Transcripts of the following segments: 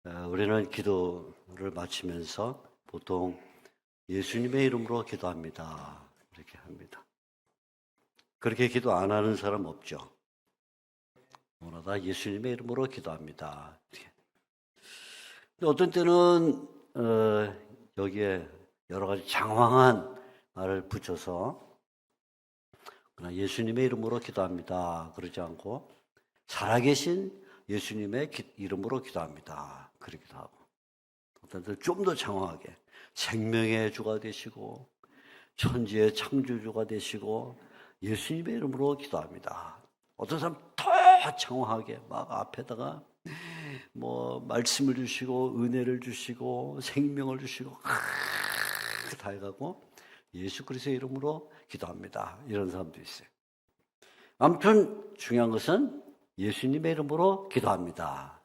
우리는 기도를 마치면서 보통 예수님의 이름으로 기도합니다. 이렇게 합니다. 그렇게 기도 안 하는 사람 없죠. 오늘다 예수님의 이름으로 기도합니다. 근데 어떤 때는 여기에 여러 가지 장황한 말을 붙여서 그냥 예수님의 이름으로 기도합니다. 그러지 않고 살아계신 예수님의 이름으로 기도합니다. 그러기도 하고 어떤 때는 좀 더 장황하게 생명의 주가 되시고 천지의 창조주가 되시고 예수님의 이름으로 기도합니다. 어떤 사람 더 장황하게 막 앞에다가 뭐 말씀을 주시고 은혜를 주시고 생명을 주시고 다 해가고 예수 그리스도의 이름으로 기도합니다. 이런 사람도 있어요. 아무튼 중요한 것은 예수님의 이름으로 기도합니다.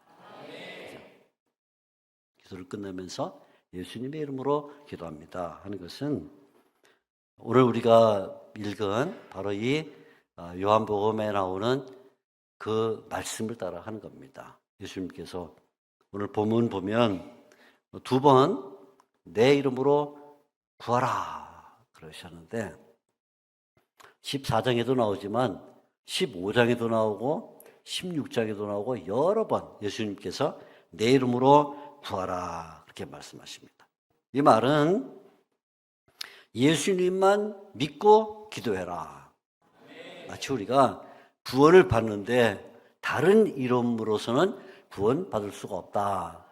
기도를 끝내면서 예수님의 이름으로 기도합니다 하는 것은 오늘 우리가 읽은 바로 이 요한복음에 나오는 그 말씀을 따라 하는 겁니다. 예수님께서 오늘 본문 보면 두 번 내 이름으로 구하라 그러셨는데 14장에도 나오지만 15장에도 나오고 16장에도 나오고 여러 번 예수님께서 내 이름으로 구하라 그렇게 말씀하십니다. 이 말은 예수님만 믿고 기도해라. 마치 우리가 구원을 받는데 다른 이름으로서는 구원받을 수가 없다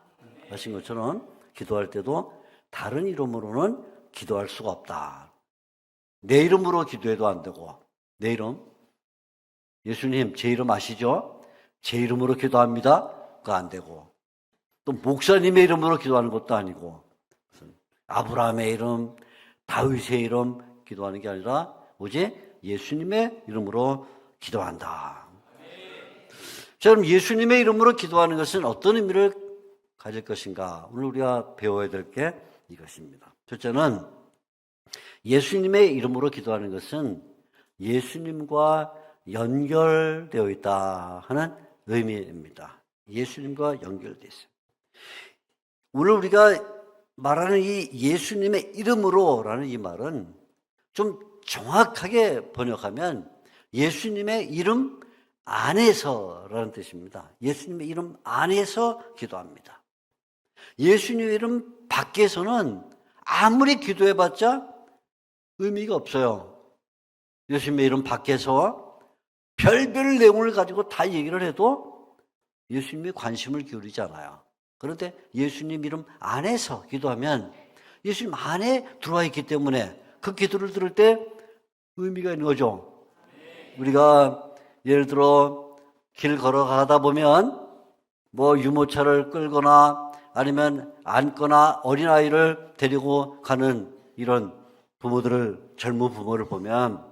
하신 것처럼 기도할 때도 다른 이름으로는 기도할 수가 없다. 내 이름으로 기도해도 안 되고 내 이름 예수님 제 이름 아시죠? 제 이름으로 기도합니다. 그거 안 되고 또 목사님의 이름으로 기도하는 것도 아니고 아브라함의 이름 다윗의 이름 기도하는 게 아니라 오직 예수님의 이름으로 기도한다. 자, 그럼 예수님의 이름으로 기도하는 것은 어떤 의미를 가질 것인가? 오늘 우리가 배워야 될 게 이것입니다. 첫째는 예수님의 이름으로 기도하는 것은 예수님과 연결되어 있다 하는 의미입니다. 예수님과 연결되어 있어요. 오늘 우리가 말하는 이 예수님의 이름으로라는 이 말은 좀 정확하게 번역하면 예수님의 이름 안에서라는 뜻입니다. 예수님의 이름 안에서 기도합니다. 예수님의 이름 밖에서는 아무리 기도해봤자 의미가 없어요. 예수님의 이름 밖에서 별별 내용을 가지고 다 얘기를 해도 예수님이 관심을 기울이지 않아요. 그런데 예수님 이름 안에서 기도하면 예수님 안에 들어와 있기 때문에 그 기도를 들을 때 의미가 있는 거죠. 우리가 예를 들어 길 걸어가다 보면 뭐 유모차를 끌거나 아니면 안거나 어린아이를 데리고 가는 이런 젊은 부모를 보면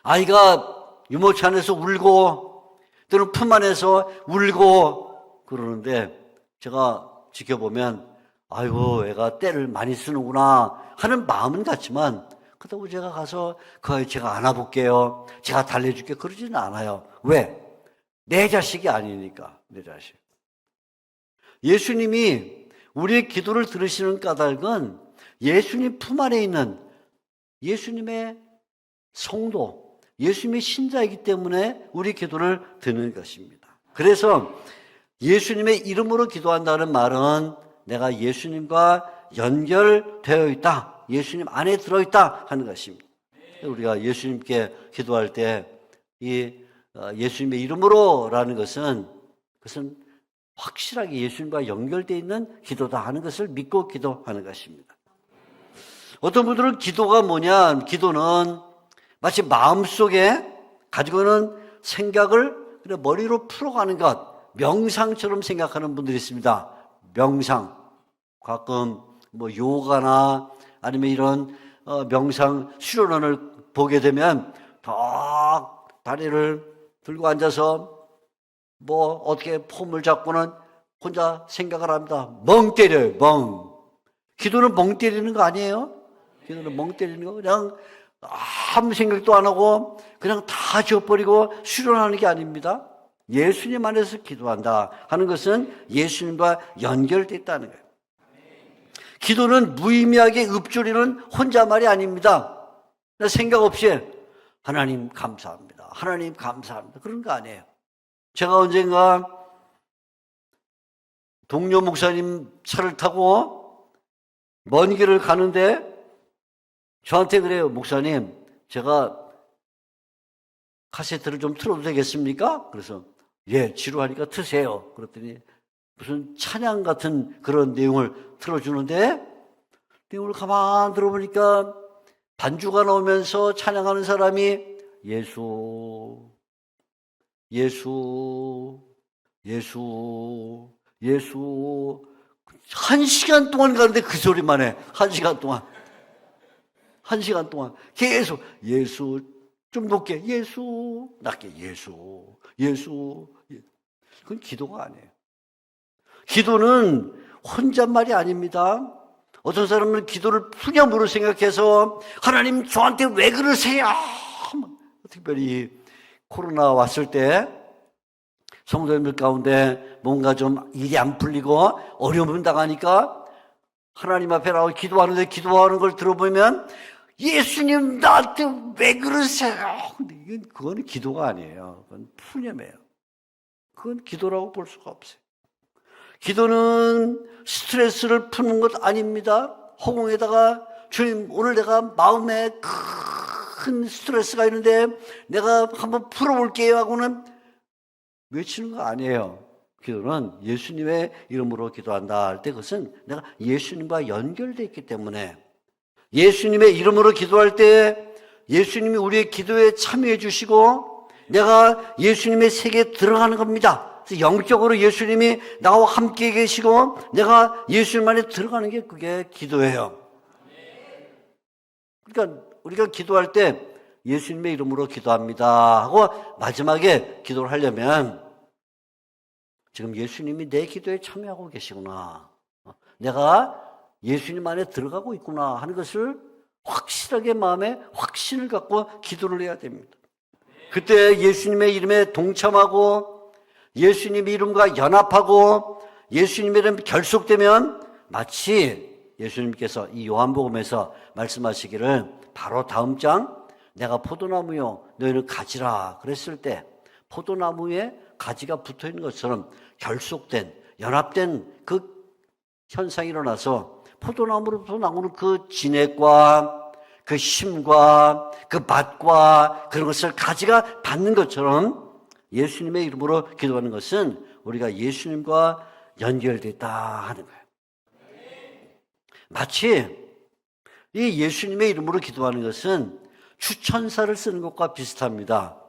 아이가 유모차 안에서 울고 또는 품 안에서 울고 그러는데 제가 지켜보면 아이고 애가 때를 많이 쓰는구나 하는 마음은 같지만 그렇다고 제가 가서 그 아이 제가 안아볼게요. 제가 달래줄게 그러지는 않아요. 왜? 내 자식이 아니니까. 내 자식. 예수님이 우리의 기도를 들으시는 까닭은 예수님 품 안에 있는 예수님의 성도, 예수님의 신자이기 때문에 우리 기도를 듣는 것입니다. 그래서 예수님의 이름으로 기도한다는 말은 내가 예수님과 연결되어 있다. 예수님 안에 들어있다 하는 것입니다. 우리가 예수님께 기도할 때 이 예수님의 이름으로라는 것은 그것은 확실하게 예수님과 연결되어 있는 기도다 하는 것을 믿고 기도하는 것입니다. 어떤 분들은 기도가 뭐냐? 기도는 마치 마음속에 가지고 있는 생각을 머리로 풀어가는 것, 명상처럼 생각하는 분들이 있습니다. 명상. 가끔 뭐 요가나 아니면 이런 명상 수련원을 보게 되면 딱 다리를 들고 앉아서 뭐 어떻게 폼을 잡고는 혼자 생각을 합니다. 멍 때려요. 멍. 기도는 멍 때리는 거 아니에요? 기도는 멍 때리는 거 그냥 아무 생각도 안 하고 그냥 다 지워버리고 수련하는 게 아닙니다. 예수님 안에서 기도한다 하는 것은 예수님과 연결되어 있다는 거예요. 기도는 무의미하게 읊조리는 혼잣말이 아닙니다. 생각 없이 하나님 감사합니다. 하나님 감사합니다. 그런 거 아니에요. 제가 언젠가 동료 목사님 차를 타고 먼 길을 가는데 저한테 그래요. 목사님, 제가 카세트를 좀 틀어도 되겠습니까? 그래서 예, 지루하니까 트세요. 그랬더니 무슨 찬양 같은 그런 내용을 틀어주는데 내용을 가만 들어보니까 반주가 나오면서 찬양하는 사람이 예수, 예수, 예수, 예수. 1시간 동안 가는데 그 소리만 해. 1시간 동안. 1시간 동안 계속 예수, 좀 높게 예수, 낮게 예수, 예수. 그건 기도가 아니에요. 기도는 혼잣말이 아닙니다. 어떤 사람은 기도를 푸념으로 생각해서 하나님 저한테 왜 그러세요? 특별히 코로나 왔을 때 성도님들 가운데 뭔가 좀 일이 안 풀리고 어려움 당하니까 하나님 앞에 나와 기도하는데 기도하는 걸 들어보면 예수님 나한테 왜 그러세요? 근데 그건 기도가 아니에요. 그건 푸념이에요. 그건 기도라고 볼 수가 없어요. 기도는 스트레스를 푸는 것 아닙니다. 허공에다가 주님 오늘 내가 마음에 큰 스트레스가 있는데 내가 한번 풀어볼게요 하고는 외치는 거 아니에요. 기도는 예수님의 이름으로 기도한다 할 때 그것은 내가 예수님과 연결되어 있기 때문에 예수님의 이름으로 기도할 때 예수님이 우리의 기도에 참여해 주시고 내가 예수님의 세계에 들어가는 겁니다. 그래서 영적으로 예수님이 나와 함께 계시고 내가 예수님 안에 들어가는 게 그게 기도예요. 그러니까 우리가 기도할 때 예수님의 이름으로 기도합니다 하고 마지막에 기도를 하려면 지금 예수님이 내 기도에 참여하고 계시구나, 내가 예수님 안에 들어가고 있구나 하는 것을 확실하게 마음에 확신을 갖고 기도를 해야 됩니다. 그때 예수님의 이름에 동참하고 예수님의 이름과 연합하고 예수님의 이름 결속되면 마치 예수님께서 이 요한복음에서 말씀하시기를 바로 다음 장 내가 포도나무요 너희는 가지라 그랬을 때 포도나무에 가지가 붙어있는 것처럼 결속된 연합된 그 현상이 일어나서 포도나무로부터 나오는 그 진액과 그 힘과 그 맛과 그런 것을 가지가 받는 것처럼 예수님의 이름으로 기도하는 것은 우리가 예수님과 연결됐다 하는 거예요. 마치 이 예수님의 이름으로 기도하는 것은 추천사를 쓰는 것과 비슷합니다.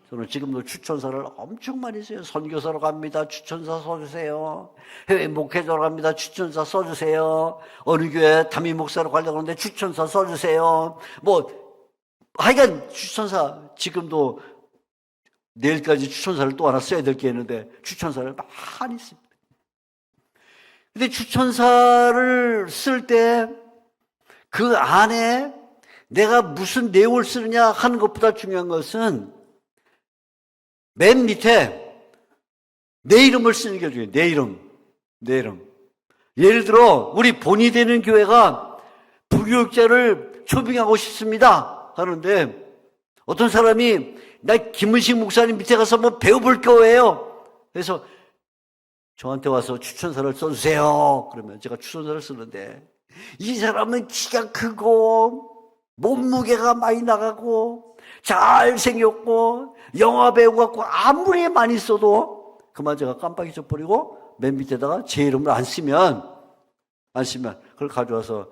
저는 지금도 추천사를 엄청 많이 써요. 선교사로 갑니다. 추천사 써주세요. 해외 목회자로 갑니다. 추천사 써주세요. 어느 교회 담임 목사로 가려고 하는데 추천사 써주세요. 하여간 추천사 지금도 내일까지 추천사를 또 하나 써야 될 게 있는데 추천사를 많이 씁니다. 근데 추천사를 쓸 때 그 안에 내가 무슨 내용을 쓰느냐 하는 것보다 중요한 것은 맨 밑에 내 이름을 쓰는 게 중요해요. 내 이름. 예를 들어 우리 본이 되는 교회가 부교육자를 초빙하고 싶습니다 하는데 어떤 사람이 나 김은식 목사님 밑에 가서 뭐 배워볼 거예요. 그래서 저한테 와서 추천서를 써주세요. 그러면 제가 추천서를 쓰는데 이 사람은 키가 크고 몸무게가 많이 나가고 잘생겼고 영화 배우 같고 아무리 많이 써도 그만 제가 깜빡 잊어버리고 맨 밑에다가 제 이름을 안 쓰면 그걸 가져와서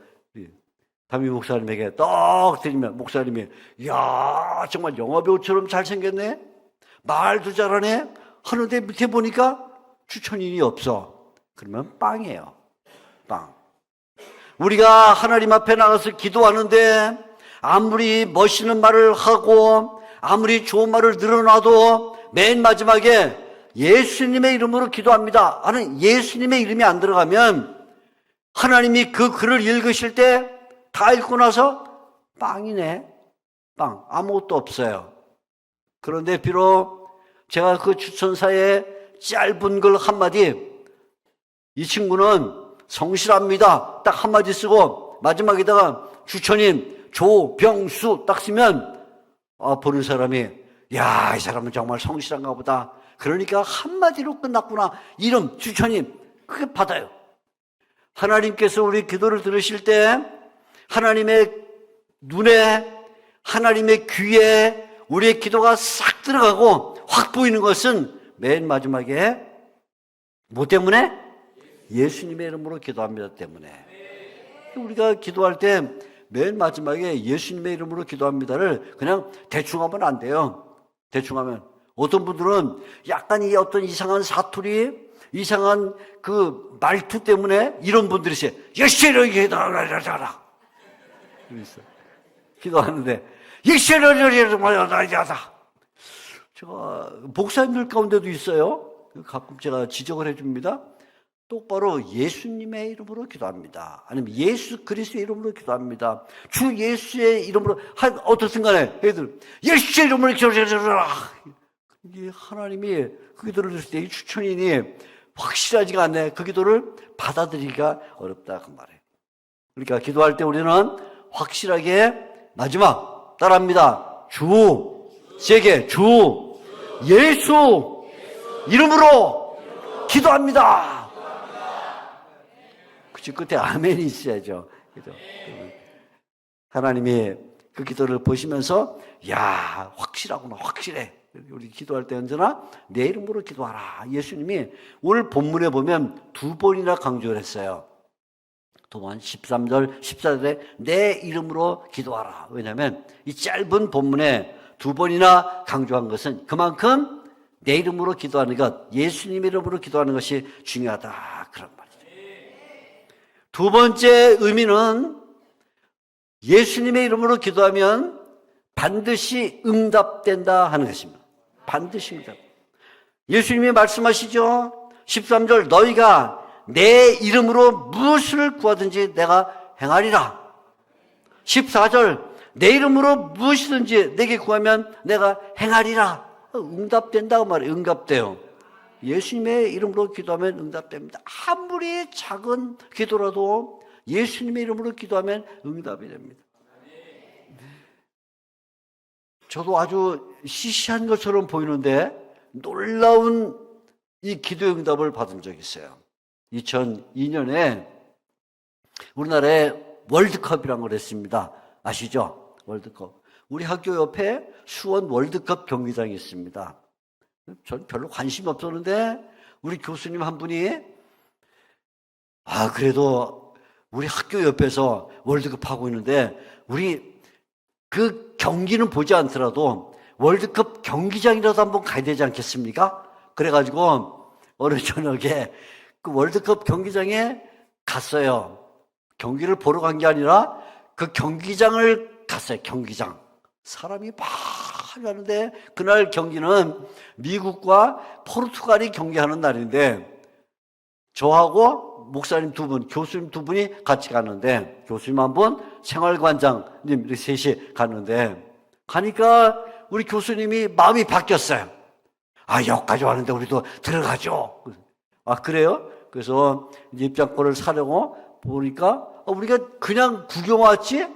담임 목사님에게 떡 드리면 목사님이 이야 정말 영화 배우처럼 잘생겼네, 말도 잘하네 하는데 밑에 보니까 추천인이 없어. 그러면 빵이에요. 빵. 우리가 하나님 앞에 나가서 기도하는데 아무리 멋있는 말을 하고 아무리 좋은 말을 늘어놔도 맨 마지막에 예수님의 이름으로 기도합니다 하는 예수님의 이름이 안 들어가면 하나님이 그 글을 읽으실 때 다 읽고 나서 빵이네. 빵. 아무것도 없어요. 그런데 비록 제가 그 추천사에 짧은 글 한마디, 이 친구는 성실합니다, 딱 한마디 쓰고 마지막에다가 주처님 조병수 딱 쓰면 보는 사람이 야, 이 사람은 정말 성실한가 보다, 그러니까 한마디로 끝났구나, 이름 주처님, 그게 받아요. 하나님께서 우리 기도를 들으실 때 하나님의 눈에, 하나님의 귀에 우리의 기도가 싹 들어가고 확 보이는 것은 맨 마지막에 뭐 때문에? 예수님의 이름으로 기도합니다 때문에. 우리가 기도할 때 맨 마지막에 예수님의 이름으로 기도합니다를 그냥 대충 하면 안 돼요. 대충 하면 어떤 분들은 약간 이 어떤 이상한 사투리, 이상한 그 말투 때문에 이런 분들이 있어요. 예수를 기도하라 기도하는데 예수를 기도하라. 제가 목사님들 가운데도 있어요. 가끔 제가 지적을 해줍니다. 똑바로 예수님의 이름으로 기도합니다. 아니면 예수 그리스도의 이름으로 기도합니다. 주 예수의 이름으로, 어떻든 간에 애들 예수의 이름으로 기도하라. 이게 하나님이 그 기도를 들을 때 이 추천인이 확실하지가 않네. 그 기도를 받아들이기가 어렵다 그 말이에요. 그러니까 기도할 때 우리는 확실하게 마지막 따라합니다. 주, 세계 주 예수 이름으로 기도합니다. 그치, 끝에 아멘이 있어야죠. 그죠? 하나님이 그 기도를 보시면서 야, 확실하구나, 확실해. 우리 기도할 때 언제나 내 이름으로 기도하라. 예수님이 오늘 본문에 보면 2번이나 강조를 했어요. 두 번, 13절, 14절에 내 이름으로 기도하라. 왜냐하면 이 짧은 본문에 2번이나 강조한 것은 그만큼 내 이름으로 기도하는 것, 예수님 이름으로 기도하는 것이 중요하다, 그런 말이죠. 두 번째 의미는 예수님의 이름으로 기도하면 반드시 응답된다 하는 것입니다. 반드시 응답. 예수님이 말씀하시죠. 13절 너희가 내 이름으로 무엇을 구하든지 내가 행하리라. 14절 내 이름으로 무엇이든지 내게 구하면 내가 행하리라. 응답된다고 말해요. 응답돼요. 예수님의 이름으로 기도하면 응답됩니다. 아무리 작은 기도라도 예수님의 이름으로 기도하면 응답이 됩니다. 저도 아주 시시한 것처럼 보이는데 놀라운 이 기도 응답을 받은 적이 있어요. 2002년에 우리나라에 월드컵이라는 걸 했습니다. 아시죠? 월드컵. 우리 학교 옆에 수원 월드컵 경기장이 있습니다. 전 별로 관심이 없었는데 우리 교수님 한 분이 그래도 우리 학교 옆에서 월드컵 하고 있는데 우리 그 경기는 보지 않더라도 월드컵 경기장이라도 한번 가야 되지 않겠습니까? 그래가지고 어느 저녁에 그 월드컵 경기장에 갔어요. 경기를 보러 간 게 아니라 그 경기장을 갔어요. 경기장. 사람이 많았는데 그날 경기는 미국과 포르투갈이 경기하는 날인데 저하고 목사님 두 분, 교수님 두 분이 같이 갔는데 교수님 한 분, 생활관장님 이렇게 셋이 갔는데 가니까 우리 교수님이 마음이 바뀌었어요. 여기까지 왔는데 우리도 들어가죠. 그래요? 그래서 입장권을 사려고 보니까 우리가 그냥 구경 왔지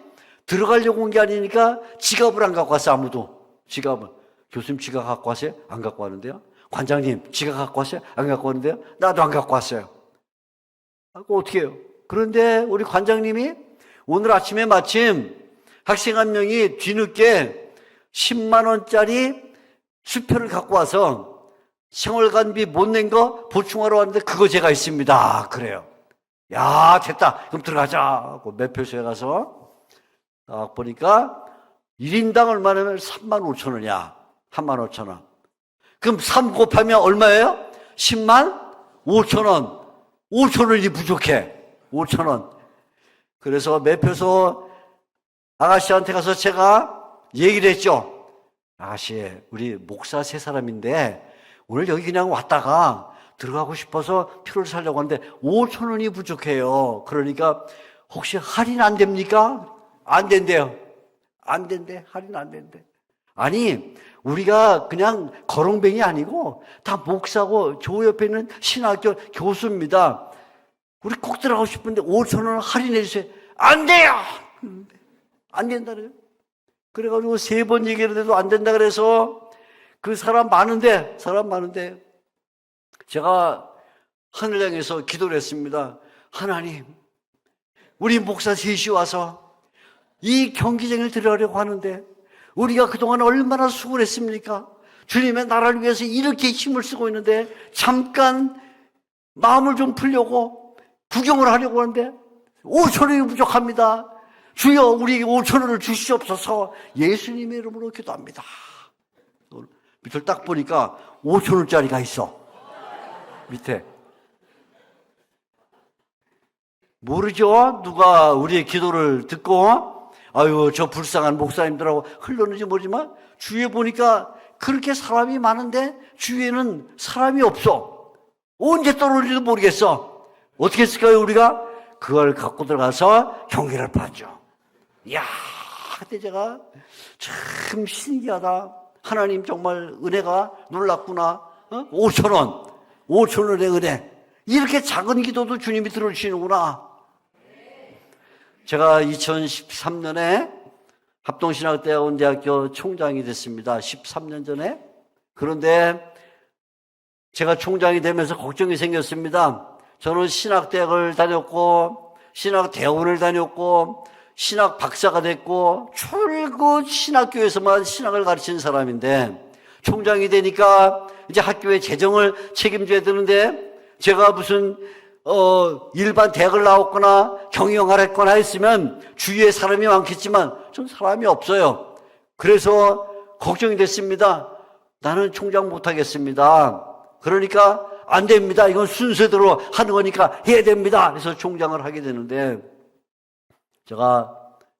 들어가려고 온 게 아니니까 지갑을 안 갖고 왔어요. 아무도. 지갑을. 교수님 지갑 갖고 왔어요? 안 갖고 왔는데요. 관장님 지갑 갖고 왔어요? 안 갖고 왔는데요. 나도 안 갖고 왔어요. 어떻게 해요? 그런데 우리 관장님이 오늘 아침에 마침 학생 한 명이 뒤늦게 10만 원짜리 수표를 갖고 와서 생활관비 못 낸 거 보충하러 왔는데 그거 제가 있습니다. 그래요. 야, 됐다. 그럼 들어가자 하고 매표소에 가서 딱 보니까 1인당 얼마냐면 3만 5천 원이야. 3만 5천 원. 그럼 3 곱하면 얼마예요? 10만 5천 원. 5천 원이 부족해. 5천 원. 그래서 매표소 아가씨한테 가서 제가 얘기를 했죠. 아가씨, 우리 목사 세 사람인데 오늘 여기 그냥 왔다가 들어가고 싶어서 표를 사려고 하는데 5천 원이 부족해요. 그러니까 혹시 할인 안 됩니까? 안 된대요. 안 된대. 할인 안 된대. 아니, 우리가 그냥 거렁뱅이 아니고 다 목사고 저 옆에 있는 신학교 교수입니다. 우리 꼭 들어가고 싶은데 5천 원 할인해 주세요. 안 돼요! 안 된다 그래요. 그래가지고 3번 얘기했는데도 안 된다 그래서 그 사람 많은데 제가 하늘 향해서 기도를 했습니다. 하나님, 우리 목사 셋이 와서 이 경기장을 들어가려고 하는데 우리가 그동안 얼마나 수고를 했습니까? 주님의 나라를 위해서 이렇게 힘을 쓰고 있는데 잠깐 마음을 좀 풀려고 구경을 하려고 하는데 5천 원이 부족합니다. 주여, 우리에게 5천 원을 주시옵소서. 예수님의 이름으로 기도합니다. 밑을 딱 보니까 5천 원짜리가 있어. 밑에. 모르죠? 누가 우리의 기도를 듣고 아유, 저 불쌍한 목사님들하고 흘렀는지 모르지만 주위에 보니까 그렇게 사람이 많은데 주위에는 사람이 없어. 언제 떨어질지도 모르겠어. 어떻게 했을까요, 우리가? 그걸 갖고 들어가서 경기를 봤죠. 이야, 그때 제가 참 신기하다. 하나님 정말 은혜가 놀랍구나. 5천 원. 5천 원의 은혜. 이렇게 작은 기도도 주님이 들어주시는구나. 제가 2013년에 합동신학대학원대학교 총장이 됐습니다. 13년 전에. 그런데 제가 총장이 되면서 걱정이 생겼습니다. 저는 신학대학을 다녔고 신학대학원을 다녔고 신학 박사가 됐고 출구 신학교에서만 신학을 가르치는 사람인데 총장이 되니까 이제 학교의 재정을 책임져야 되는데 제가 무슨 일반 대학을 나왔거나 경영을 했거나 했으면 주위에 사람이 많겠지만 전 사람이 없어요. 그래서 걱정이 됐습니다. 나는 총장 못하겠습니다. 그러니까 안 됩니다. 이건 순서대로 하는 거니까 해야 됩니다. 그래서 총장을 하게 되는데 제가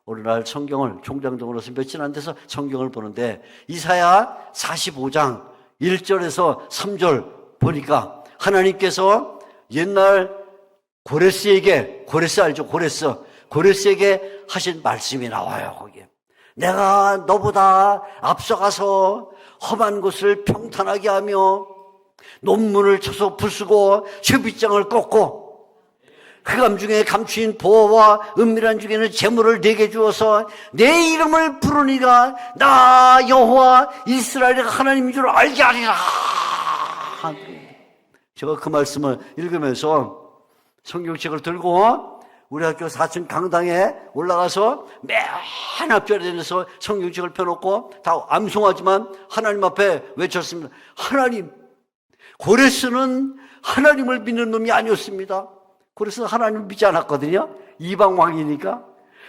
어느 날 성경을 총장 등으로서 며칠 안 돼서 성경을 보는데 이사야 45장 1절에서 3절 보니까 하나님께서 옛날 고레스에게, 고레스 알죠? 고레스에게 하신 말씀이 나와요. 거기에 내가 너보다 앞서가서 험한 곳을 평탄하게 하며 논문을 쳐서 부수고 채빗장을 꺾고 흑암 중에 감추인 보호와 은밀한 중에는 재물을 내게 주어서 내 이름을 부르니가 나 여호와 이스라엘의 하나님인 줄 알게 하리라. 제가 그 말씀을 읽으면서 성경책을 들고 우리 학교 4층 강당에 올라가서 맨 앞자리에 대해서 성경책을 펴놓고 다 암송하지만 하나님 앞에 외쳤습니다. 하나님, 고레스는 하나님을 믿는 놈이 아니었습니다. 고레스는 하나님을 믿지 않았거든요. 이방 왕이니까.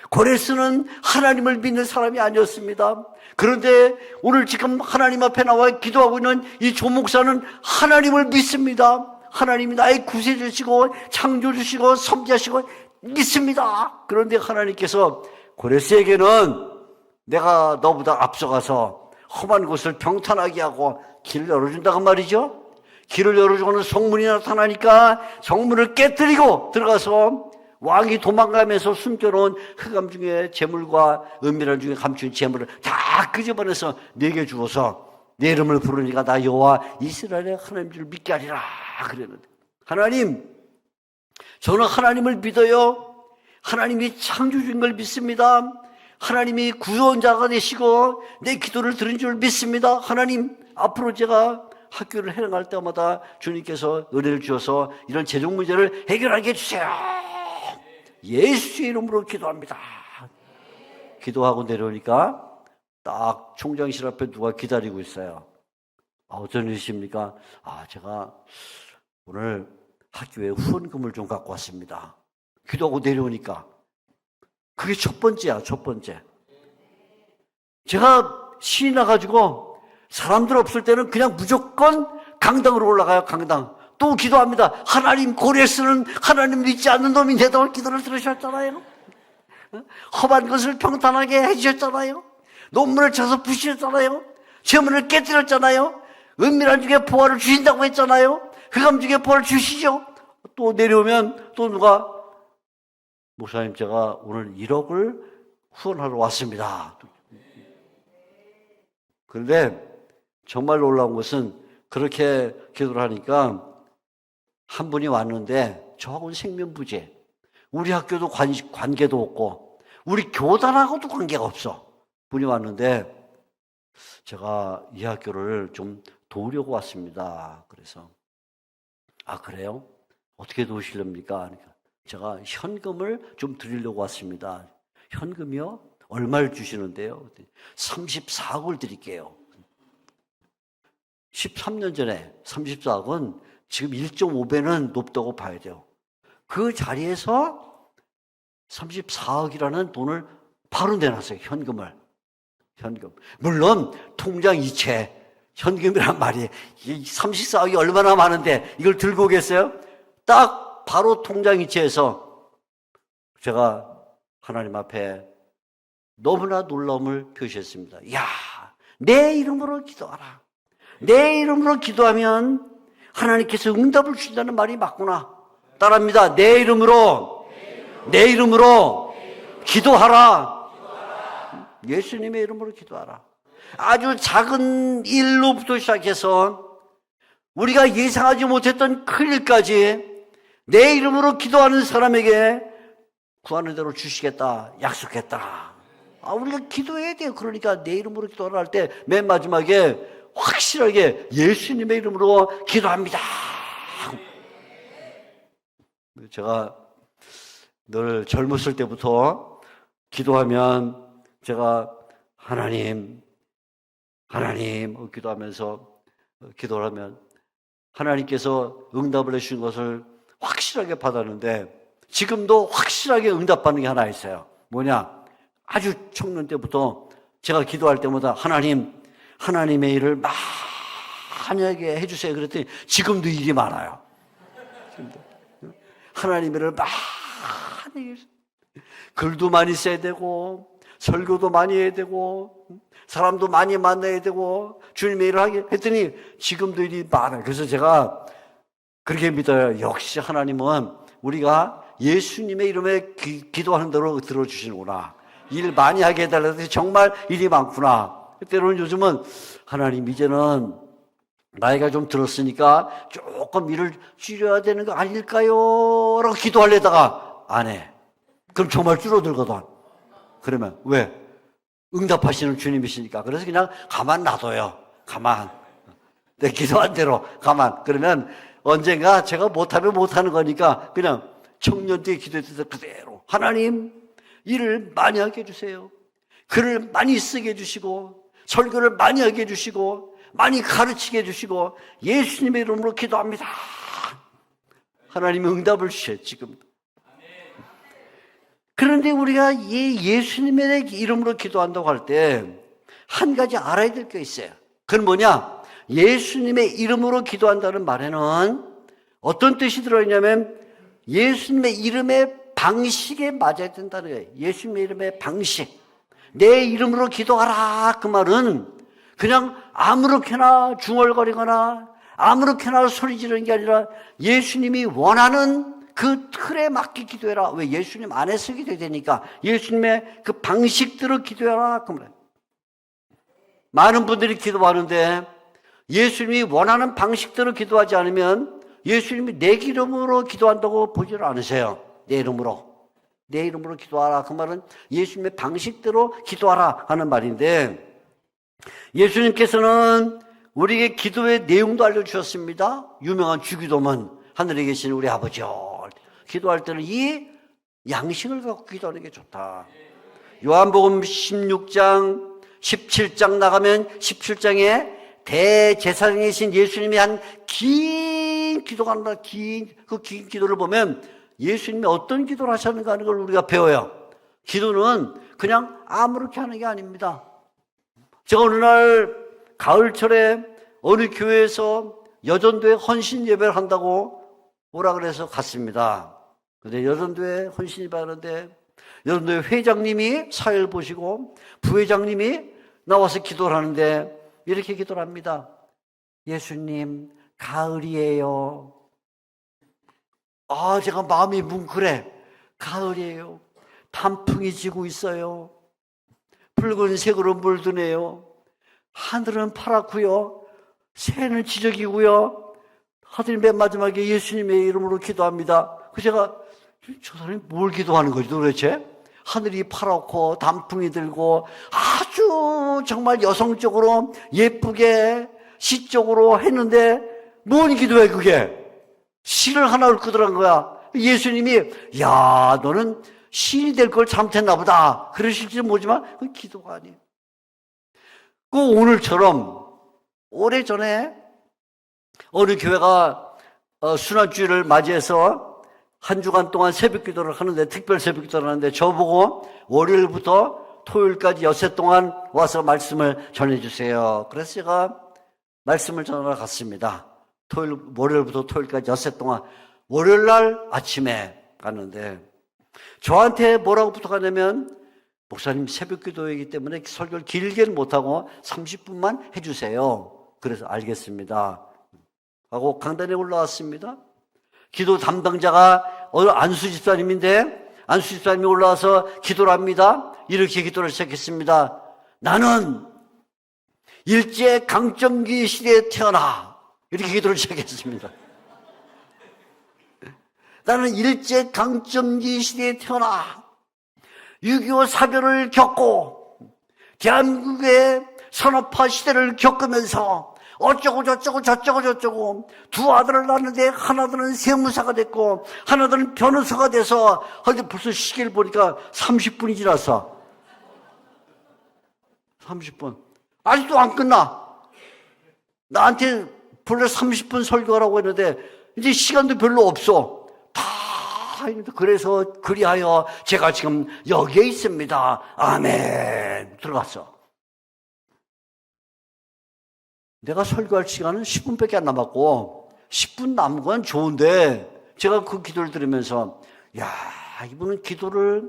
고레스는 하나님을 믿는 사람이 아니었습니다. 그런데 오늘 지금 하나님 앞에 나와 기도하고 있는 이 조 목사는 하나님을 믿습니다. 하나님이 나의 구세주시고 창조주시고 섬기시고 믿습니다. 그런데 하나님께서 고레스에게는 내가 너보다 앞서가서 험한 곳을 평탄하게 하고 길을 열어준다고 말이죠. 길을 열어주고는 성문이 나타나니까 성문을 깨뜨리고 들어가서 왕이 도망가면서 숨겨놓은 흑암 중에 재물과 은밀한 중에 감춘 재물을 다 끄집어내서 내게 주어서 내 이름을 부르니까 나 여호와 이스라엘의 하나님 줄 믿게 하리라 그랬는데 하나님, 저는 하나님을 믿어요. 하나님이 창조주인 걸 믿습니다. 하나님이 구원자가 되시고 내 기도를 들은 줄 믿습니다. 하나님, 앞으로 제가 학교를 해나갈 때마다 주님께서 은혜를 주셔서 이런 재정 문제를 해결하게 해주세요. 예수의 이름으로 기도합니다. 기도하고 내려오니까 딱 총장실 앞에 누가 기다리고 있어요. 어떤 일이십니까? 제가 오늘 학교에 후원금을 좀 갖고 왔습니다. 기도하고 내려오니까 그게 첫 번째야. 첫 번째. 제가 신이 나가지고 사람들 없을 때는 그냥 무조건 강당으로 올라가요. 강당. 또 기도합니다. 하나님, 고레스는 하나님 믿지 않는 놈이 내다올 기도를 들으셨잖아요. 험한 것을 평탄하게 해주셨잖아요. 논문을 쳐서 부시셨잖아요. 재문을 깨뜨렸잖아요. 은밀한 중에 보화를 주신다고 했잖아요. 흑암 중에 보화를 주시죠. 또 내려오면 또 누가 목사님, 제가 오늘 1억을 후원하러 왔습니다. 그런데 정말 놀라운 것은 그렇게 기도를 하니까 한 분이 왔는데 저하고는 생면부재. 우리 학교도 관계도 없고 우리 교단하고도 관계가 없어. 분이 왔는데 제가 이 학교를 좀 도우려고 왔습니다. 그래서 아 그래요? 어떻게 도우시렵니까? 그러니까 제가 현금을 좀 드리려고 왔습니다. 현금이요? 얼마를 주시는데요? 34억을 드릴게요. 13년 전에 34억은 지금 1.5배는 높다고 봐야 돼요. 그 자리에서 34억이라는 돈을 바로 내놨어요. 현금을. 현금. 물론 통장 이체, 현금이란 말이 34억이 얼마나 많은데 이걸 들고 오겠어요? 딱 바로 통장 이체해서 제가 하나님 앞에 너무나 놀라움을 표시했습니다. 야, 내 이름으로 기도하라. 내 이름으로 기도하면 하나님께서 응답을 주신다는 말이 맞구나. 따라합니다. 내 이름으로 기도하라. 예수님의 이름으로 기도하라. 아주 작은 일로부터 시작해서 우리가 예상하지 못했던 큰 일까지 내 이름으로 기도하는 사람에게 구하는 대로 주시겠다 약속했다. 우리가 기도해야 돼요. 그러니까 내 이름으로 기도하라 할 때 맨 마지막에 확실하게 예수님의 이름으로 기도합니다. 제가 늘 젊었을 때부터 기도하면 제가 하나님 기도하면서 기도를 하면 하나님께서 응답을 해주신 것을 확실하게 받았는데 지금도 확실하게 응답받는 게 하나 있어요. 뭐냐? 아주 청년 때부터 제가 기도할 때마다 하나님의 일을 만약에 해주세요. 그랬더니 지금도 일이 많아요. 하나님의 일을 많이 글도 많이 써야 되고 설교도 많이 해야 되고 사람도 많이 만나야 되고 주님의 일을 하게 했더니 지금도 일이 많아요. 그래서 제가 그렇게 믿어요. 역시 하나님은 우리가 예수님의 이름에 기도하는 대로 들어주시는구나. 일 많이 하게 해달라고 해서 정말 일이 많구나. 때로는 요즘은 하나님 이제는 나이가 좀 들었으니까 조금 일을 줄여야 되는 거 아닐까요? 라고 기도하려다가 안 해. 그럼 정말 줄어들거든. 그러면 왜? 응답하시는 주님이시니까. 그래서 그냥 가만 놔둬요. 가만. 내 기도한 대로 가만. 그러면 언젠가 제가 못하면 못하는 거니까 그냥 청년 때 기도했을 때 그대로 하나님 일을 많이 하게 해주세요. 글을 많이 쓰게 해주시고 설교를 많이 하게 해주시고 많이 가르치게 해주시고 예수님의 이름으로 기도합니다. 하나님이 응답을 주셔요. 지금. 그런데 우리가 예수님의 이름으로 기도한다고 할 때 한 가지 알아야 될 게 있어요. 그건 뭐냐? 예수님의 이름으로 기도한다는 말에는 어떤 뜻이 들어있냐면 예수님의 이름의 방식에 맞아야 된다는 거예요. 예수님의 이름의 방식. 내 이름으로 기도하라. 그 말은 그냥 아무렇게나 중얼거리거나 아무렇게나 소리 지르는 게 아니라 예수님이 원하는 그 틀에 맞게 기도해라. 왜? 예수님 안에서 기도해야 되니까 예수님의 그 방식대로 기도해라. 그 말이에요. 많은 분들이 기도하는데 예수님이 원하는 방식대로 기도하지 않으면 예수님이 내 이름으로 기도한다고 보지를 않으세요. 내 이름으로 기도하라. 그 말은 예수님의 방식대로 기도하라 하는 말인데 예수님께서는 우리에게 기도의 내용도 알려주셨습니다. 유명한 주기도문 하늘에 계신 우리 아버지요. 기도할 때는 이 양식을 갖고 기도하는 게 좋다. 요한복음 16장 17장 나가면 17장에 대제사장이신 예수님이 한 긴 기도가 나옵니다. 그 긴 기도를 보면 예수님이 어떤 기도를 하셨는가 하는 걸 우리가 배워요. 기도는 그냥 아무렇게 하는 게 아닙니다. 제가 어느 날 가을철에 어느 교회에서 여전도에 헌신 예배를 한다고 오라 그래서 갔습니다. 근데 여전도에 헌신 예배 하는데 여전도에 회장님이 사회를 보시고 부회장님이 나와서 기도를 하는데 이렇게 기도를 합니다. 예수님, 가을이에요. 제가 마음이 뭉클해. 가을이에요. 단풍이 지고 있어요. 붉은색으로 물드네요. 하늘은 파랗고요, 새는 지저귀고요. 하늘이 맨 마지막에 예수님의 이름으로 기도합니다. 그 제가 저 사람이 뭘 기도하는 거지 도대체? 하늘이 파랗고 단풍이 들고 아주 정말 여성적으로 예쁘게 시적으로 했는데 뭔 기도해 그게? 신을 하나 읊거더란 거야. 예수님이 야 너는 신이 될 걸 잘못했나 보다 그러실지 모르지만 그건 기도가 아니에요. 그 오늘처럼 오래전에 어느 교회가 순환주일을 맞이해서 한 주간 동안 새벽 기도를 하는데, 특별 새벽 기도를 하는데 저보고 월요일부터 토요일까지 엿새 동안 와서 말씀을 전해주세요. 그래서 제가 말씀을 전하러 갔습니다. 월요일부터 토요일까지 엿새 동안 월요일 날 아침에 갔는데 저한테 뭐라고 부탁하냐면 목사님 새벽 기도이기 때문에 설교를 길게는 못하고 30분만 해주세요. 그래서 알겠습니다 하고 강단에 올라왔습니다. 기도 담당자가 안수 집사님인데 안수 집사님이 올라와서 기도를 합니다. 이렇게 기도를 시작했습니다. 나는 일제강점기 시대에 태어나 이렇게 기도를 시작했습니다. 나는 일제강점기 시대에 태어나 6.25 사변을 겪고 대한민국의 산업화 시대를 겪으면서 어쩌고 저쩌고 두 아들을 낳았는데 하나들은 세무사가 됐고 하나들은 변호사가 돼서 벌써 시계를 보니까 30분이 지났어. 30분 아직도 안 끝나. 나한테 본래 30분 설교하라고 했는데 이제 시간도 별로 없어. 다 했는데 그래서 그리하여 제가 지금 여기에 있습니다. 아멘. 들어갔어. 내가 설교할 시간은 10분밖에 안 남았고 10분 남은 건 좋은데 제가 그 기도를 들으면서 야 이분은 기도를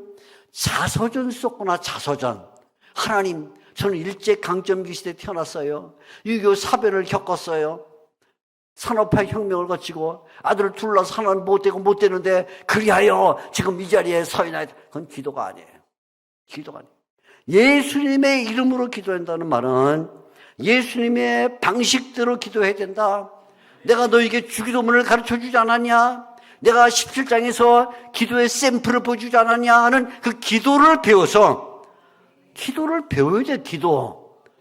자서전 썼구나. 자서전. 하나님 저는 일제강점기 시대에 태어났어요. 6.25 사변을 겪었어요. 산업화 혁명을 거치고 아들을 둘러서 하나는 못 되는데 그리하여 지금 이 자리에 서 있나요. 그건 기도가 아니에요. 기도가 아니에요. 예수님의 이름으로 기도한다는 말은 예수님의 방식대로 기도해야 된다. 내가 너에게 주기도문을 가르쳐주지 않았냐? 내가 17장에서 기도의 샘플을 보여주지 않았냐 하는 그 기도를 배워서 기도를 배워야 돼.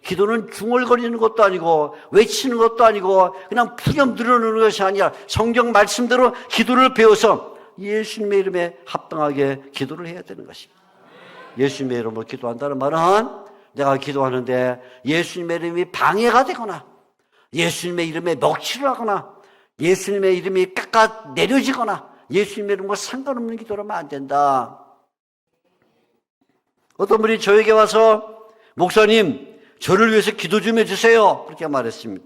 기도는 중얼거리는 것도 아니고 외치는 것도 아니고 그냥 푸념 늘어놓는 것이 아니라 성경 말씀대로 기도를 배워서 예수님의 이름에 합당하게 기도를 해야 되는 것입니다. 예수님의 이름으로 기도한다는 말은 내가 기도하는데 예수님의 이름이 방해가 되거나 예수님의 이름에 먹칠을 하거나 예수님의 이름이 깎아 내려지거나 예수님의 이름과 상관없는 기도를 하면 안 된다. 어떤 분이 저에게 와서 목사님 저를 위해서 기도 좀 해주세요 그렇게 말했습니다.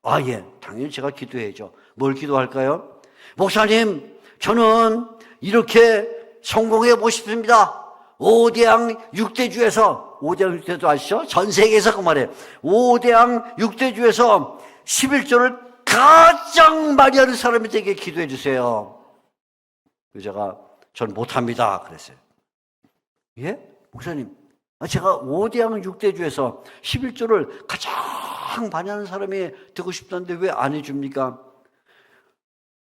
아 예, 당연히 제가 기도해야죠. 뭘 기도할까요? 목사님 저는 이렇게 성공해보고 싶습니다. 5대양 6대주에서 5대양 6대주 아시죠? 전 세계에서 그 말이에요. 5대양 6대주에서 11조를 가장 많이 하는 사람이 되게 기도해 주세요. 제가 전 못합니다 그랬어요. 예? 목사님 제가 5대양 6대주에서 11조를 가장 많이 하는 사람이 되고 싶다는데 왜 안 해줍니까?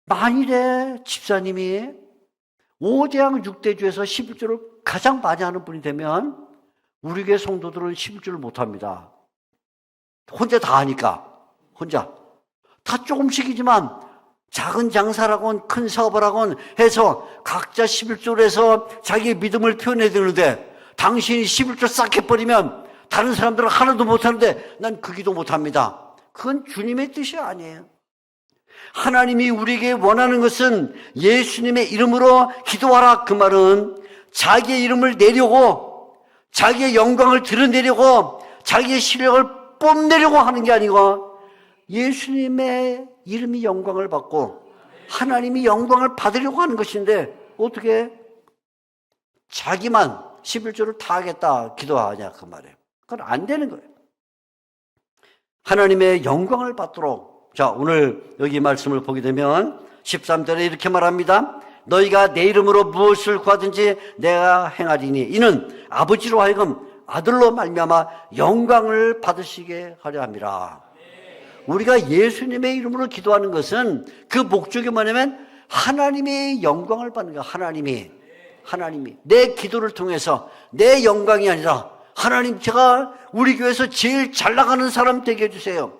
만일에 집사님이 5대양 6대주에서 11조를 가장 많이 하는 분이 되면 우리 교회 성도들은 11조를 못합니다. 혼자 다 하니까. 혼자 다 조금씩이지만 작은 장사라곤 큰 사업을 해서 각자 11조를 해서 자기의 믿음을 표현해야 되는데 당신이 11조 싹 해버리면 다른 사람들은 하나도 못하는데 난 그 기도 못합니다. 그건 주님의 뜻이 아니에요. 하나님이 우리에게 원하는 것은 예수님의 이름으로 기도하라. 그 말은 자기의 이름을 내려고 자기의 영광을 드러내려고 자기의 실력을 뽐내려고 하는 게 아니고 예수님의 이름이 영광을 받고 하나님이 영광을 받으려고 하는 것인데 어떻게 자기만 11조를 다 하겠다 기도하냐 그 말이에요. 그건 안 되는 거예요. 하나님의 영광을 받도록. 자, 오늘 여기 말씀을 보게 되면 13절에 이렇게 말합니다. 너희가 내 이름으로 무엇을 구하든지 내가 행하리니 이는 아버지로 하여금 아들로 말미암아 영광을 받으시게 하려 함이라. 우리가 예수님의 이름으로 기도하는 것은 그 목적이 뭐냐면 하나님의 영광을 받는 거야. 하나님이 내 기도를 통해서 내 영광이 아니라 하나님, 제가 우리 교회에서 제일 잘 나가는 사람 되게 해주세요.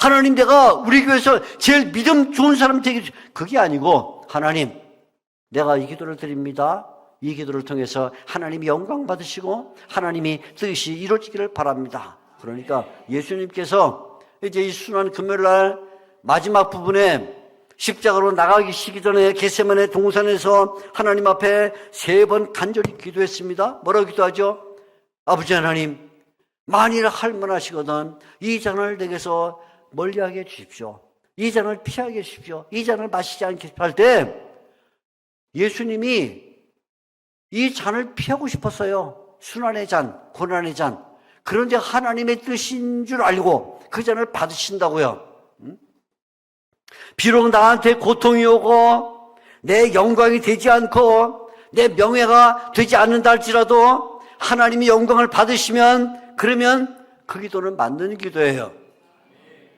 하나님, 내가 우리 교회에서 제일 믿음 좋은 사람 되게 해주세요. 그게 아니고 하나님, 내가 이 기도를 드립니다. 이 기도를 통해서 하나님이 영광 받으시고 하나님이 뜻이 이루어지기를 바랍니다. 그러니까 예수님께서 이제 이 순환 금요일날 마지막 부분에 십자가로 나가기 전에 겟세마네 동산에서 하나님 앞에 3번 간절히 기도했습니다. 뭐라고 기도하죠? 아버지 하나님, 만일 할만하시거든 이 잔을 내게서 멀리하게 해주십시오. 이 잔을 피하게 해주십시오. 이 잔을 마시지 않게 할 때 예수님이 이 잔을 피하고 싶었어요. 순환의 잔, 고난의 잔. 그런데 하나님의 뜻인 줄 알고 그 잔을 받으신다고요. 비록 나한테 고통이 오고 내 영광이 되지 않고 내 명예가 되지 않는다 할지라도 하나님이 영광을 받으시면 그러면 그 기도는 맞는 기도예요.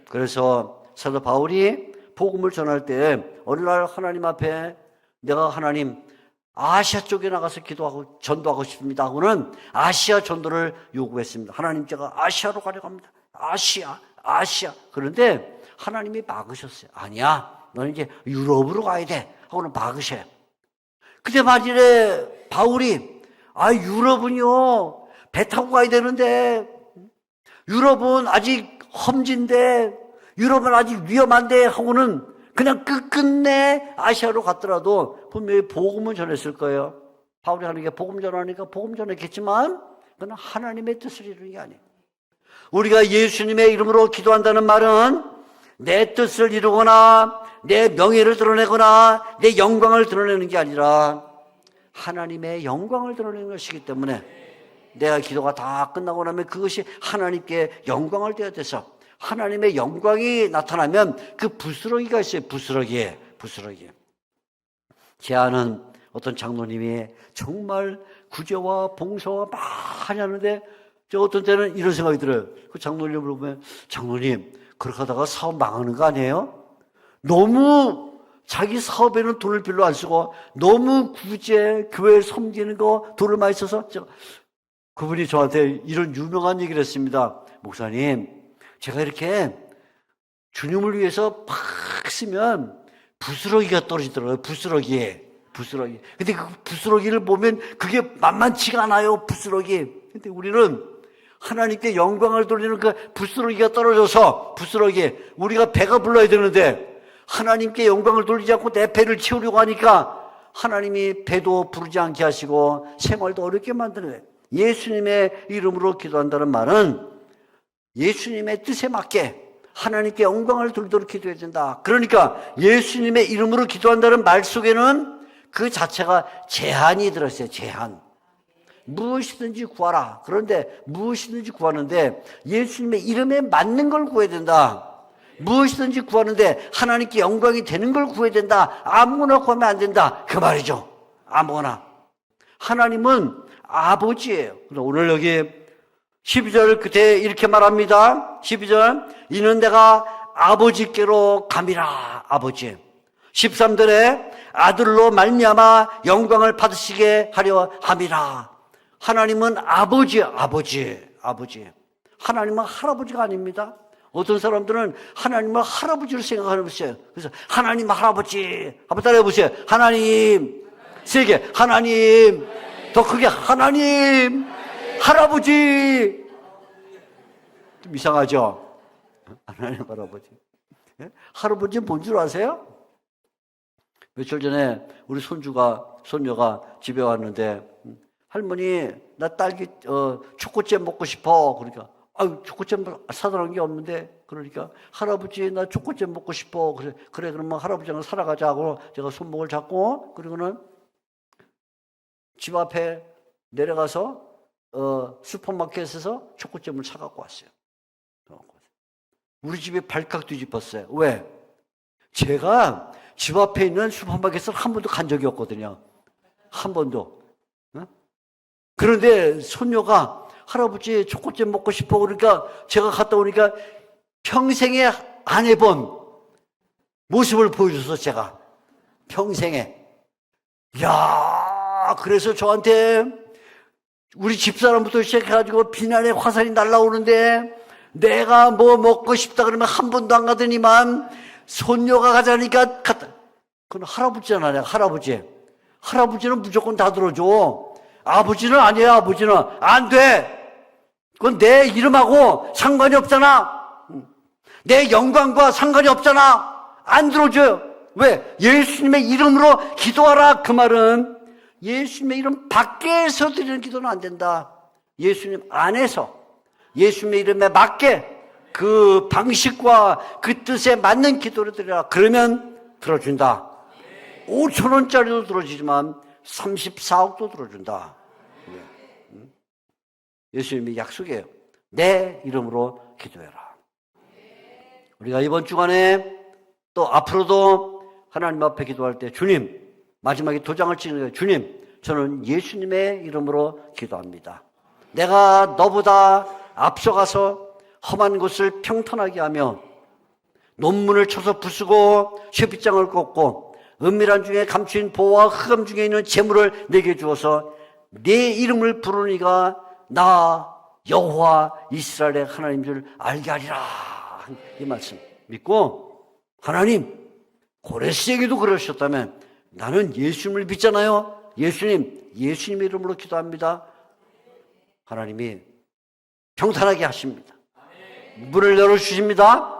그래서 사도 바울이 복음을 전할 때 어느 날 하나님 앞에 내가 하나님 아시아 쪽에 나가서 기도하고 전도하고 싶습니다 하고는 아시아 전도를 요구했습니다. 하나님, 제가 아시아로 가려고 합니다. 아시아. 그런데 하나님이 막으셨어요. 아니야, 너는 이제 유럽으로 가야 돼 하고는 막으셔요. 근데 만일에 바울이 유럽은요 배 타고 가야 되는데, 유럽은 아직 험지인데, 유럽은 아직 위험한데 하고는 그냥 끝끝내 아시아로 갔더라도 분명히 복음은 전했을 거예요. 바울이 하는 게 복음 전하니까 복음 전했겠지만 그건 하나님의 뜻을 이루는 게 아니에요. 우리가 예수님의 이름으로 기도한다는 말은 내 뜻을 이루거나 내 명예를 드러내거나 내 영광을 드러내는 게 아니라 하나님의 영광을 드러내는 것이기 때문에 내가 기도가 다 끝나고 나면 그것이 하나님께 영광을 되어야 돼서 하나님의 영광이 나타나면 그 부스러기가 있어요. 부스러기. 제 아는 어떤 장로님이 정말 구제와 봉사와 많이 하는데 저 어떤 때는 이런 생각이 들어요. 그 장로님을 보면, 장로님 그렇게 하다가 사업 망하는 거 아니에요? 너무 자기 사업에는 돈을 별로 안 쓰고 너무 구제, 교회 섬기는 거 돈을 많이 써서 그분이 저한테 이런 유명한 얘기를 했습니다. 목사님, 제가 이렇게 주님을 위해서 팍 쓰면 부스러기가 떨어지더라고요. 부스러기. 근데 그 부스러기를 보면 그게 만만치가 않아요. 부스러기. 근데 우리는 하나님께 영광을 돌리는 그 부스러기가 떨어져서 우리가 배가 불러야 되는데 하나님께 영광을 돌리지 않고 내 배를 채우려고 하니까 하나님이 배도 부르지 않게 하시고 생활도 어렵게 만드는 거예요. 예수님의 이름으로 기도한다는 말은 예수님의 뜻에 맞게 하나님께 영광을 돌리도록 기도해야 된다. 그러니까 예수님의 이름으로 기도한다는 말 속에는 그 자체가 제한이 들었어요. 제한. 무엇이든지 구하라. 그런데 무엇이든지 구하는데 예수님의 이름에 맞는 걸 구해야 된다. 무엇이든지 구하는데 하나님께 영광이 되는 걸 구해야 된다. 아무거나 구하면 안 된다. 그 말이죠. 아무거나. 하나님은 아버지예요. 오늘 여기 12절 끝에 이렇게 말합니다. 12절, 이는 내가 아버지께로 감이라. 아버지. 13절에 아들로 말미암아 영광을 받으시게 하려 함이라. 하나님은 아버지. 하나님은 할아버지가 아닙니다. 어떤 사람들은 하나님을 할아버지로 생각하는 것이에요. 그래서 하나님 할아버지. 한번 따라해 보세요. 하나님. 세게. 하나님. 더 크게. 하나님. 할아버지. 좀 이상하죠? 하나님 할아버지. 할아버지는 뭔 줄 아세요? 며칠 전에 우리 손녀가 집에 왔는데, 할머니, 나 초코잼 먹고 싶어. 그러니까, 초코잼 사달라는 게 없는데, 그러니까, 할아버지, 나 초코잼 먹고 싶어. 그래, 그러면 할아버지랑 살아가자고 제가 손목을 잡고, 그리고는 집 앞에 내려가서, 슈퍼마켓에서 초코잼을 사갖고 왔어요. 우리 집에 발칵 뒤집었어요. 왜? 제가 집 앞에 있는 슈퍼마켓을 한 번도 간 적이 없거든요. 한 번도. 그런데 손녀가 할아버지 초코잼 먹고 싶어 그러니까 제가 갔다 오니까 평생에 안 해본 모습을 보여줘서 제가 평생에. 야, 그래서 저한테 우리 집사람부터 시작해가지고 비난의 화살이 날라오는데 내가 뭐 먹고 싶다 그러면 한 번도 안 가더니만 손녀가 가자니까 갔다. 그건 할아버지잖아, 내가 할아버지. 할아버지는 무조건 다 들어줘. 아버지는 아니에요, 아버지는. 안 돼. 그건 내 이름하고 상관이 없잖아. 내 영광과 상관이 없잖아. 안 들어줘요. 왜? 예수님의 이름으로 기도하라. 그 말은 예수님의 이름 밖에서 드리는 기도는 안 된다. 예수님 안에서 예수님의 이름에 맞게 그 방식과 그 뜻에 맞는 기도를 드리라. 그러면 들어준다. 5,000원짜리도 들어주지만 34억도 들어준다. 예수님이 약속해요. 내 이름으로 기도해라. 우리가 이번 주간에 또 앞으로도 하나님 앞에 기도할 때 주님, 마지막에 도장을 찍는 거예요. 주님, 저는 예수님의 이름으로 기도합니다. 내가 너보다 앞서가서 험한 곳을 평탄하게 하며 논문을 쳐서 부수고 쇠빗장을 꽂고 은밀한 중에 감추인 보화와 흑암 중에 있는 재물을 내게 주어서 네 이름을 부르니가 나 여호와 이스라엘의 하나님인 줄 알게 하리라. 이 말씀 믿고 하나님 고레스에게도 그러셨다면 나는 예수님을 믿잖아요. 예수님, 예수님의 이름으로 기도합니다. 하나님이 평탄하게 하십니다. 문을 열어주십니다.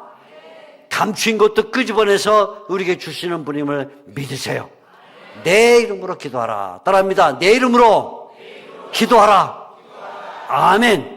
감추인 것도 끄집어내서 우리에게 주시는 분임을 믿으세요. 내 이름으로 기도하라. 따라합니다. 내 이름으로 기도하라. 아멘.